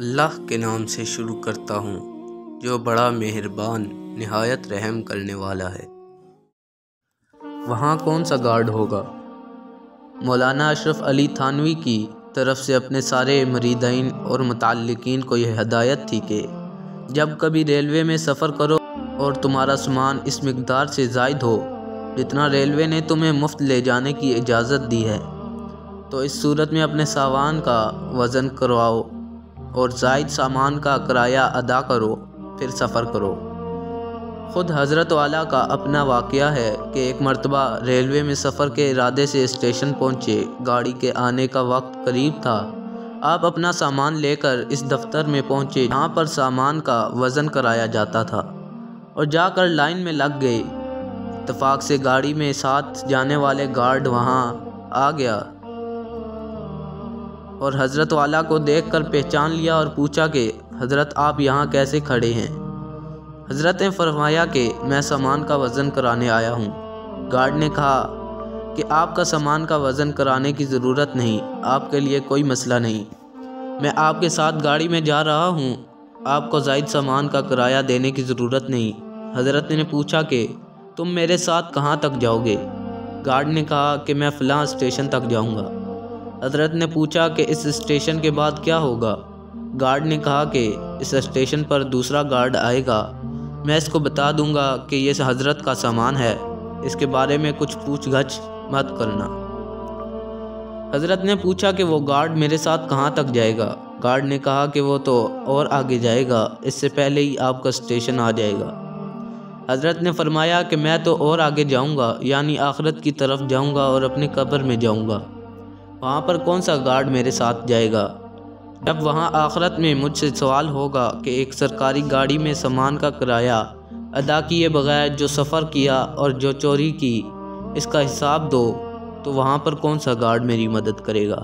اللہ کے نام سے شروع کرتا ہوں جو بڑا مہربان نہایت رحم کرنے والا ہے۔ وہاں کون سا گارڈ ہوگا؟ مولانا اشرف علی تھانوی کی طرف سے اپنے سارے مریدین اور متعلقین کو یہ ہدایت تھی کہ جب کبھی ریلوے میں سفر کرو اور تمہارا سامان اس مقدار سے زائد ہو جتنا ریلوے نے تمہیں مفت لے جانے کی اجازت دی ہے تو اس صورت میں اپنے سامان کا وزن کرواؤ اور زائد سامان کا کرایہ ادا کرو، پھر سفر کرو۔ خود حضرت والا کا اپنا واقعہ ہے کہ ایک مرتبہ ریلوے میں سفر کے ارادے سے اسٹیشن پہنچے، گاڑی کے آنے کا وقت قریب تھا۔ آپ اپنا سامان لے کر اس دفتر میں پہنچے جہاں پر سامان کا وزن کرایا جاتا تھا اور جا کر لائن میں لگ گئے۔ اتفاق سے گاڑی میں ساتھ جانے والے گارڈ وہاں آ گیا اور حضرت والا کو دیکھ کر پہچان لیا اور پوچھا کہ حضرت آپ یہاں کیسے کھڑے ہیں؟ حضرت نے فرمایا کہ میں سامان کا وزن کرانے آیا ہوں۔ گارڈ نے کہا کہ آپ کا سامان کا وزن کرانے کی ضرورت نہیں، آپ کے لیے کوئی مسئلہ نہیں، میں آپ کے ساتھ گاڑی میں جا رہا ہوں، آپ کو زائد سامان کا کرایہ دینے کی ضرورت نہیں۔ حضرت نے پوچھا کہ تم میرے ساتھ کہاں تک جاؤ گے؟ گارڈ نے کہا کہ میں فلاں اسٹیشن تک جاؤں گا۔ حضرت نے پوچھا کہ اس اسٹیشن کے بعد کیا ہوگا؟ گارڈ نے کہا کہ اس اسٹیشن پر دوسرا گارڈ آئے گا، میں اس کو بتا دوں گا کہ یہ حضرت کا سامان ہے، اس کے بارے میں کچھ پوچھ گچھ مت کرنا۔ حضرت نے پوچھا کہ وہ گارڈ میرے ساتھ کہاں تک جائے گا؟ گارڈ نے کہا کہ وہ تو اور آگے جائے گا، اس سے پہلے ہی آپ کا اسٹیشن آ جائے گا۔ حضرت نے فرمایا کہ میں تو اور آگے جاؤں گا، یعنی آخرت کی طرف جاؤں گا اور اپنی قبر میں جاؤں گا، وہاں پر کون سا گارڈ میرے ساتھ جائے گا؟ جب وہاں آخرت میں مجھ سے سوال ہوگا کہ ایک سرکاری گاڑی میں سامان کا کرایہ ادا کیے بغیر جو سفر کیا اور جو چوری کی اس کا حساب دو، تو وہاں پر کون سا گارڈ میری مدد کرے گا؟